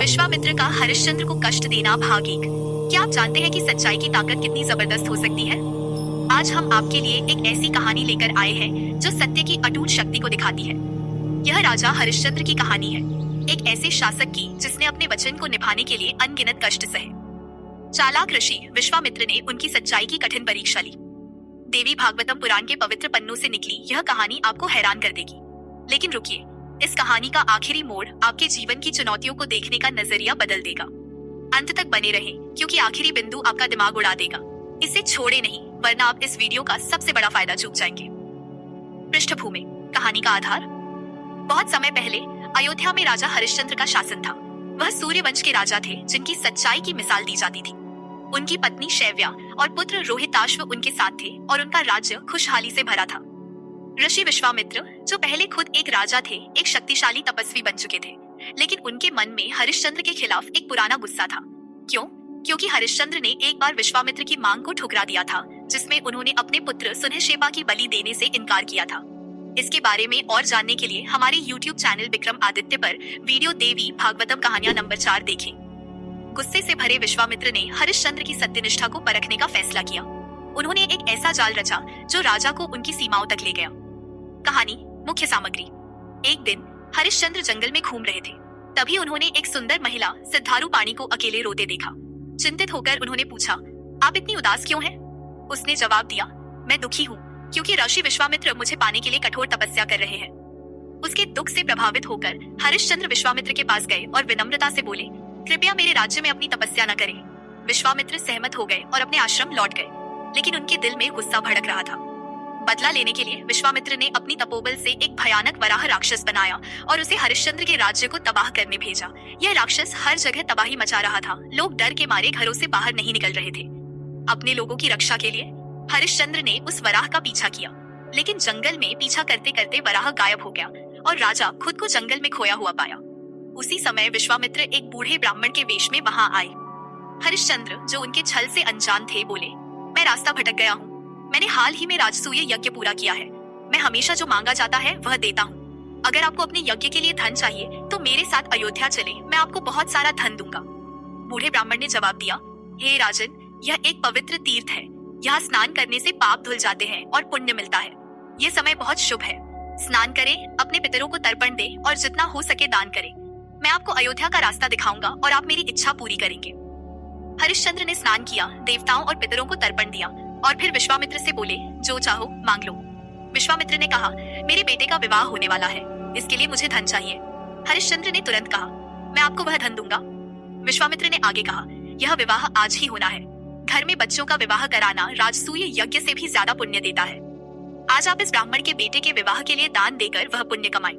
विश्वामित्र का हरिश्चंद्र को कष्ट देना भाग एक। क्या आप जानते हैं कि सच्चाई की ताकत कितनी जबरदस्त हो सकती है? आज हम आपके लिए एक ऐसी कहानी लेकर आए हैं जो सत्य की अटूट शक्ति को दिखाती है। यह राजा हरिश्चंद्र की कहानी है, एक ऐसे शासक की जिसने अपने वचन को निभाने के लिए अनगिनत कष्ट सहे। चालाक ऋषि विश्वामित्र ने उनकी सच्चाई की कठिन परीक्षा ली। देवी भागवतम पुराण के पवित्र पन्नों से निकली यह कहानी आपको हैरान कर देगी। लेकिन रुकिए, इस कहानी का आखिरी मोड़ आपके जीवन की चुनौतियों को देखने का नजरिया बदल देगा। अंत तक बने रहें, क्योंकि आखिरी बिंदु आपका दिमाग उड़ा देगा। इसे छोड़े नहीं, वरना आप इस वीडियो का सबसे बड़ा फायदा चूक जाएंगे। पृष्ठभूमि, कहानी का आधार। बहुत समय पहले अयोध्या में राजा हरिश्चंद्र का शासन था। वह सूर्यवंश के राजा थे जिनकी सच्चाई की मिसाल दी जाती थी। उनकी पत्नी शैव्या और पुत्र रोहिताश्व उनके साथ थे और उनका राज्य खुशहाली से भरा था। ऋषि विश्वामित्र, जो पहले खुद एक राजा थे, एक शक्तिशाली तपस्वी बन चुके थे, लेकिन उनके मन में हरिश्चंद्र के खिलाफ एक पुराना गुस्सा था। क्यों? क्योंकि हरिश्चंद्र ने एक बार विश्वामित्र की मांग को ठुकरा दिया था, जिसमें उन्होंने अपने पुत्र सुनहशेबा की बलि देने से इनकार किया था। इसके बारे में और जानने के लिए हमारे YouTube चैनल विक्रम आदित्य पर वीडियो देवी भागवतम कहानियां नंबर 4 देखें। गुस्से से भरे विश्वामित्र ने हरिश्चंद्र की सत्यनिष्ठा को परखने का फैसला किया। उन्होंने एक ऐसा जाल रचा जो राजा को उनकी सीमाओं तक ले गया। कहानी मुख्य सामग्री। एक दिन हरिश्चंद्र जंगल में घूम रहे थे। तभी उन्होंने एक सुंदर महिला सिद्धारू पाणी को अकेले रोते देखा। चिंतित होकर उन्होंने पूछा, आप इतनी उदास क्यों हैं? उसने जवाब दिया, मैं दुखी हूँ क्योंकि ऋषि विश्वामित्र मुझे पाने के लिए कठोर तपस्या कर रहे हैं। उसके दुख से प्रभावित होकर हरिश्चंद्र विश्वामित्र के पास गए और विनम्रता से बोले, कृपया मेरे राज्य में अपनी तपस्या न करें। विश्वामित्र सहमत हो गए और अपने आश्रम लौट गए, लेकिन उनके दिल में गुस्सा भड़क रहा था। बदला लेने के लिए विश्वामित्र ने अपनी तपोबल से एक भयानक वराह राक्षस बनाया और उसे हरिश्चंद्र के राज्य को तबाह करने भेजा। यह राक्षस हर जगह तबाही मचा रहा था। लोग डर के मारे घरों से बाहर नहीं निकल रहे थे। अपने लोगों की रक्षा के लिए हरिश्चंद्र ने उस वराह का पीछा किया, लेकिन जंगल में पीछा करते करते वराह गायब हो गया और राजा खुद को जंगल में खोया हुआ पाया। उसी समय विश्वामित्र एक बूढ़े ब्राह्मण के वेश में वहां आए। हरिश्चंद्र, जो उनके छल से अनजान थे, बोले, मैं रास्ता भटक गया हूँ। मैंने हाल ही में राजसूय यज्ञ पूरा किया है। मैं हमेशा जो मांगा जाता है वह देता हूँ। अगर आपको अपने यज्ञ के लिए धन चाहिए तो मेरे साथ अयोध्या चले, मैं आपको बहुत सारा धन दूंगा। बूढ़े ब्राह्मण ने जवाब दिया, हे राजन, यह एक पवित्र तीर्थ है। यहाँ स्नान करने से पाप धुल जाते हैं और पुण्य मिलता है। ये समय बहुत शुभ है। स्नान करें, अपने पितरों को तर्पण दें और जितना हो सके दान करें। मैं आपको अयोध्या का रास्ता दिखाऊंगा और आप मेरी इच्छा पूरी करेंगे। हरिश्चंद्र ने स्नान किया, देवताओं और पितरों को तर्पण दिया और फिर विश्वामित्र से बोले, जो चाहो मांग लो। विश्वामित्र ने कहा, मेरे बेटे का विवाह होने वाला है, इसके लिए मुझे धन चाहिए। हरिश्चंद्र ने तुरंत कहा, मैं आपको वह धन दूंगा। विश्वामित्र ने आगे कहा, यह विवाह आज ही होना है। घर में बच्चों का विवाह कराना राजसूय यज्ञ से भी ज्यादा पुण्य देता है। आज आप इस ब्राह्मण के बेटे के विवाह के लिए दान देकर वह पुण्य कमाएं।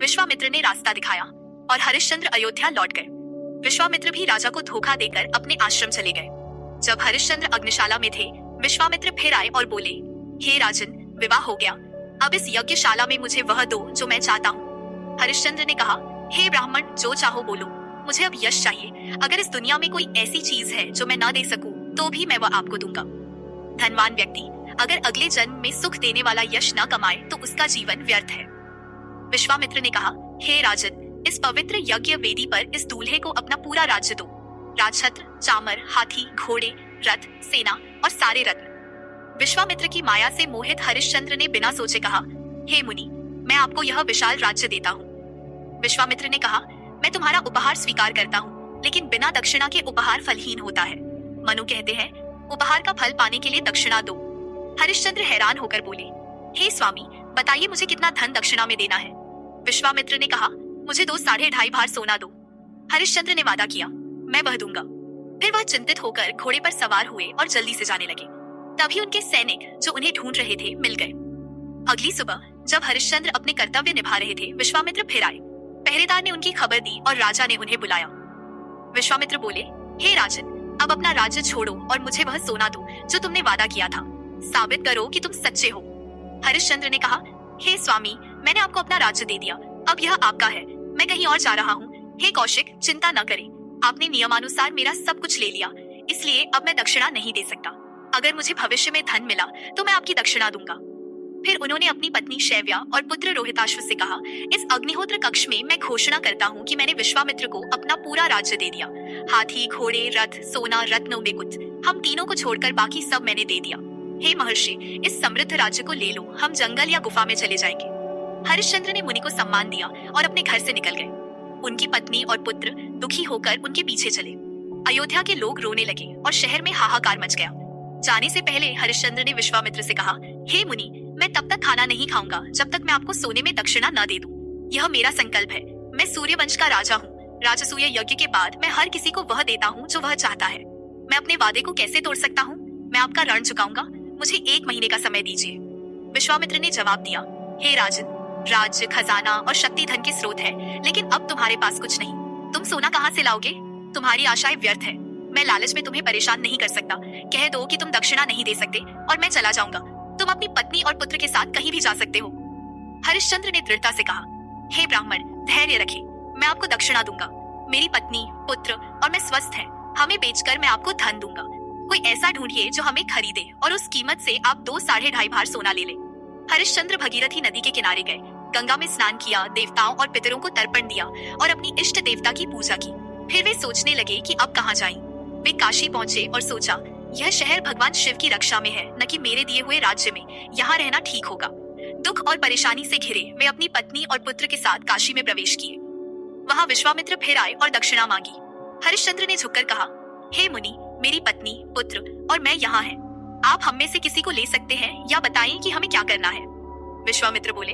विश्वामित्र ने रास्ता दिखाया और हरिश्चंद्र अयोध्या लौट गए। विश्वामित्र भी राजा को धोखा देकर अपने आश्रम चले गए। जब हरिश्चंद्र अग्निशाला में थे, विश्वामित्र फिर आए और बोले, हे राजन, विवाह हो गया। अब इस यज्ञशाला में मुझे वह दो जो मैं चाहता हूँ। हरिश्चंद्र ने कहा, हे ब्राह्मण, जो चाहो बोलो। मुझे अब यश चाहिए। अगर इस दुनिया में कोई ऐसी चीज है जो मैं न दे सकूं, तो भी मैं वह आपको दूंगा। धनवान व्यक्ति अगर अगले जन्म में सुख देने वाला यश न कमाए तो उसका जीवन व्यर्थ है। विश्वामित्र ने कहा, हे राजन, इस पवित्र यज्ञ वेदी पर इस दूल्हे को अपना पूरा राज्य दो। राजछत्र, चामर, हाथी, घोड़े, रथ, सेना और सारे रत्न। विश्वामित्र की माया से मोहित हरिश्चंद्र ने बिना सोचे कहा, हे मुनि, मैं आपको यह विशाल राज्य देता हूँ। विश्वामित्र ने कहा, मैं तुम्हारा उपहार स्वीकार करता हूँ, लेकिन बिना दक्षिणा के उपहार फलहीन होता है। मनु कहते हैं, उपहार का फल पाने के लिए दक्षिणा दो। हरिश्चंद्र हैरान होकर बोले, हे स्वामी, बताइए मुझे कितना धन दक्षिणा में देना है। विश्वामित्र ने कहा, मुझे 2.5 भार सोना दो। हरिश्चंद्र ने वादा किया, मैं वह दूंगा। फिर वह चिंतित होकर घोड़े पर सवार हुए और जल्दी से जाने लगे। तभी उनके सैनिक जो उन्हें ढूंढ रहे थे मिल गए। अगली सुबह जब हरिश्चंद्र अपने कर्तव्य निभा रहे थे, विश्वामित्र फिर आए। पहरेदार ने उनकी खबर दी और राजा ने उन्हें बुलाया। विश्वामित्र बोले, हे राजन, अब अपना राज्य छोड़ो और मुझे वह सोना दो जो तुमने वादा किया था। साबित करो कि तुम सच्चे हो। हरिश्चंद्र ने कहा, हे स्वामी, मैंने आपको अपना राज्य दे दिया, अब यह आपका है। मैं कहीं और जा रहा हूँ। हे कौशिक, चिंता न करें, आपने नियमानुसार मेरा सब कुछ ले लिया, इसलिए अब मैं दक्षिणा नहीं दे सकता। अगर मुझे भविष्य में धन मिला तो मैं आपकी दक्षिणा दूंगा। फिर उन्होंने अपनी पत्नी शैव्या और पुत्र रोहिताश्व से कहा, इस अग्निहोत्र कक्ष में मैं घोषणा करता हूँ कि मैंने विश्वामित्र को अपना पूरा राज्य दे दिया। हाथी, घोड़े, रथ, सोना, रत्न, मुकुट, हम तीनों को छोड़कर बाकी सब मैंने दे दिया। हे महर्षि, इस समृद्ध राज्य को ले लो, हम जंगल या गुफा में चले जाएंगे। हरिश्चंद्र ने मुनि को सम्मान दिया और अपने घर से निकल गए। उनकी पत्नी और पुत्र दुखी होकर उनके पीछे चले। अयोध्या के लोग रोने लगे और शहर में हाहाकार मच गया। जाने से पहले हरिश्चंद्र ने विश्वामित्र से कहा, हे मुनि, मैं तब तक खाना नहीं खाऊंगा जब तक मैं आपको सोने में दक्षिणा न दे दूं। यह मेरा संकल्प है। मैं सूर्यवंश का राजा हूँ। राजसूय यज्ञ के बाद मैं हर किसी को वह देता हूँ जो वह चाहता है। मैं अपने वादे को कैसे तोड़ सकता हूँ? मैं आपका ऋण चुकाऊंगा। मुझे 1 महीने का समय दीजिए। विश्वामित्र ने जवाब दिया, हे राजन, राज्य, खजाना और शक्ति धन के स्रोत है, लेकिन अब तुम्हारे पास कुछ नहीं। तुम सोना कहाँ से लाओगे? तुम्हारी आशाएं व्यर्थ है। मैं लालच में तुम्हें परेशान नहीं कर सकता। कह दो कि तुम दक्षिणा नहीं दे सकते और मैं चला जाऊंगा। तुम अपनी पत्नी और पुत्र के साथ कहीं भी जा सकते हो। हरिश्चंद्र ने दृढ़ता से कहा, हे ब्राह्मण, धैर्य रखें, मैं आपको दक्षिणा दूंगा। मेरी पत्नी, पुत्र और मैं स्वस्थ हैं। हमें बेचकर मैं आपको धन दूंगा। कोई ऐसा ढूंढिए जो हमें खरीदे और उस कीमत से आप 2-2.5 भार सोना ले ले। हरिश्चंद्र भगीरथी नदी के किनारे गए, गंगा में स्नान किया, देवताओं और पितरों को तर्पण दिया और अपनी इष्ट देवता की पूजा की। फिर वे सोचने लगे कि अब कहाँ जाएं। वे काशी पहुंचे और सोचा, यह शहर भगवान शिव की रक्षा में है, न कि मेरे दिए हुए राज्य में। यहाँ रहना ठीक होगा। दुख और परेशानी से घिरे वे अपनी पत्नी और पुत्र के साथ काशी में प्रवेश किए। वहाँ विश्वामित्र फिर आए और दक्षिणा मांगी। हरिश्चंद्र ने झुककर कहा, हे मुनि, मेरी पत्नी, पुत्र और मैं यहाँ हैं। आप हम में से किसी को ले सकते हैं या बताएं कि हमें क्या करना है। विश्वामित्र बोले,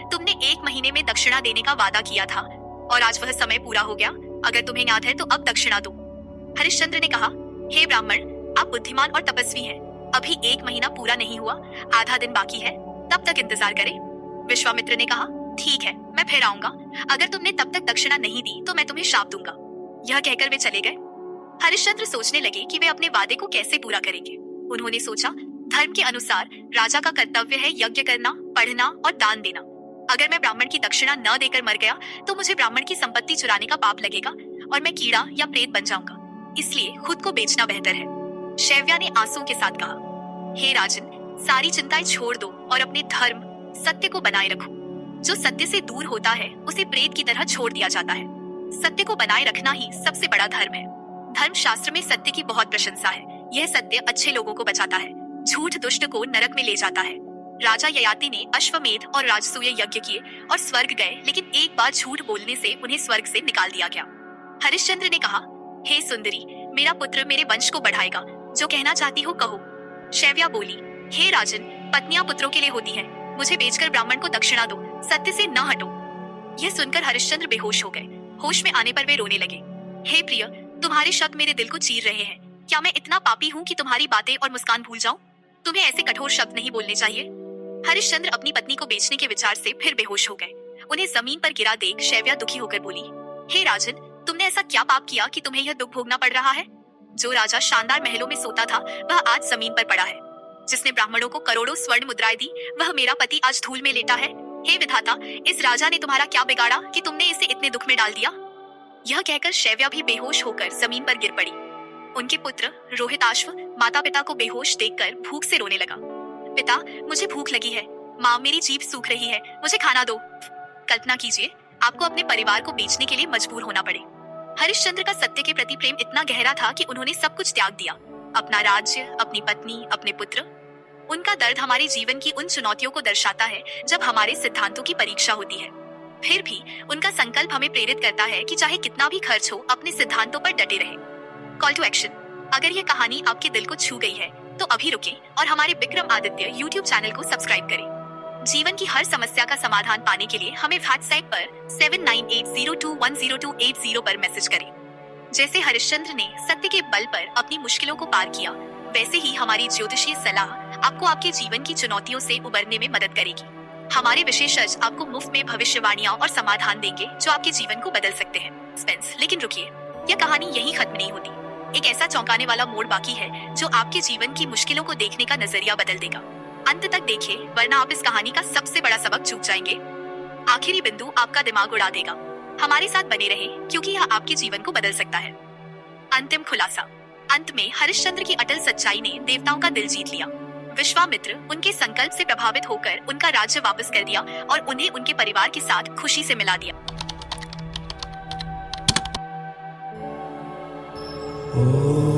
तुमने 1 महीने में दक्षिणा देने का वादा किया था और आज वह समय पूरा हो गया। अगर तुम्हें याद है तो अब दक्षिणा दो। हरिश्चंद्र ने कहा, हे ब्राह्मण, आप बुद्धिमान और तपस्वी हैं। अभी 1 महीना पूरा नहीं हुआ, आधा दिन बाकी है, तब तक इंतजार करें। विश्वामित्र ने कहा, ठीक है, मैं फिर आऊंगा। अगर तुमने तब तक दक्षिणा नहीं दी तो मैं तुम्हें शाप दूंगा। यह कहकर वे चले गए। हरिश्चंद्र सोचने लगे कि वे अपने वादे को कैसे पूरा करेंगे। उन्होंने सोचा, धर्म के अनुसार राजा का कर्तव्य है यज्ञ करना, पढ़ना और दान देना। अगर मैं ब्राह्मण की दक्षिणा न देकर मर गया तो मुझे ब्राह्मण की संपत्ति चुराने का पाप लगेगा और मैं कीड़ा या प्रेत बन जाऊंगा। इसलिए खुद को बेचना बेहतर है। शैव्या ने आंसुओं के साथ कहा, हे राजन, सारी चिंताएं छोड़ दो और अपने धर्म, सत्य को बनाए रखो। जो सत्य से दूर होता है उसे प्रेत की तरह छोड़ दिया जाता है। सत्य को बनाए रखना ही सबसे बड़ा धर्म है। धर्म शास्त्र में सत्य की बहुत प्रशंसा है। यह सत्य अच्छे लोगों को बचाता है, झूठ दुष्ट को नरक में ले जाता है। राजा ययाति ने अश्वमेध और राजसूय यज्ञ किए और स्वर्ग गए, लेकिन एक बार झूठ बोलने से उन्हें स्वर्ग से निकाल दिया गया। हरिश्चंद्र ने कहा, हे सुंदरी, मेरा पुत्र मेरे वंश को बढ़ाएगा। जो कहना चाहती हो कहो। शैव्या बोली, हे राजन, पत्नियां पुत्रों के लिए होती हैं। मुझे बेचकर ब्राह्मण को दक्षिणा दो, सत्य से न हटो। यह सुनकर हरिश्चंद्र बेहोश हो गए। होश में आने पर वे रोने लगे। हे प्रिय, तुम्हारे शब्द मेरे दिल को चीर रहे हैं। क्या मैं इतना पापी हूँ कि तुम्हारी बातें और मुस्कान भूल जाऊं? तुम्हें ऐसे कठोर शब्द नहीं बोलने चाहिए। हरिश्चंद्र अपनी पत्नी को बेचने के विचार से फिर बेहोश हो गए। उन्हें जमीन पर गिरा देख शैव्या दुखी होकर बोली, हे राजन, तुमने ऐसा क्या पाप किया कि तुम्हें यह दुख भोगना पड़ रहा है? जो राजा शानदार महलों में सोता था वह आज जमीन पर पड़ा है। जिसने ब्राह्मणों को करोड़ों स्वर्ण मुद्राएं दी वह मेरा पति आज धूल में लेटा है। हे विधाता, इस राजा ने तुम्हारा क्या बिगाड़ा कि तुमने इसे इतने दुख में डाल दिया? यह कहकर शैव्या भी बेहोश होकर जमीन पर गिर पड़ी। उनके पुत्र रोहिताश्व माता पिता को बेहोश देखकर भूख से रोने लगा। पिता, मुझे भूख लगी है। माँ, मेरी जीभ सूख रही है, मुझे खाना दो। कल्पना कीजिए, आपको अपने परिवार को बेचने के लिए मजबूर होना पड़े। हरिश्चंद्र का सत्य के प्रति प्रेम इतना गहरा था कि उन्होंने सब कुछ त्याग दिया, अपना राज्य, अपनी पत्नी, अपने पुत्र। उनका दर्द हमारे जीवन की उन चुनौतियों को दर्शाता है जब हमारे सिद्धांतों की परीक्षा होती है। फिर भी उनका संकल्प हमें प्रेरित करता है कि चाहे कितना भी खर्च हो, अपने सिद्धांतों पर डटे रहें। Call to action. अगर यह कहानी आपके दिल को छू गई है तो अभी रुकें और हमारे विक्रम आदित्य YouTube चैनल को सब्सक्राइब करें। जीवन की हर समस्या का समाधान पाने के लिए हमें व्हाट्सएप पर 7980210280 पर मैसेज करें। जैसे हरिश्चंद्र ने सत्य के बल पर अपनी मुश्किलों को पार किया, वैसे ही हमारी ज्योतिषीय सलाह आपको आपके जीवन की चुनौतियों से उबरने में मदद करेगी। हमारे विशेषज्ञ आपको मुफ्त में भविष्यवाणियां और समाधान देंगे जो आपके जीवन को बदल सकते हैं। सस्पेंस। लेकिन रुकिए, यह कहानी यहीं खत्म नहीं होती। एक ऐसा चौंकाने वाला मोड़ बाकी है जो आपके जीवन की मुश्किलों को देखने का नजरिया बदल देगा। अंत तक देखिए, वरना आप इस कहानी का सबसे बड़ा सबक चूक जाएंगे। आखिरी बिंदु आपका दिमाग उड़ा देगा। हमारे साथ बने रहें क्योंकि यह आपके जीवन को बदल सकता है। अंतिम खुलासा। अंत में हरिश्चंद्र की अटल सच्चाई ने देवताओं का दिल जीत लिया। विश्वामित्र उनके संकल्प से प्रभावित होकर उनका राज्य वापस कर दिया और उन्हें उनके परिवार के साथ खुशी से मिला दिया। Oh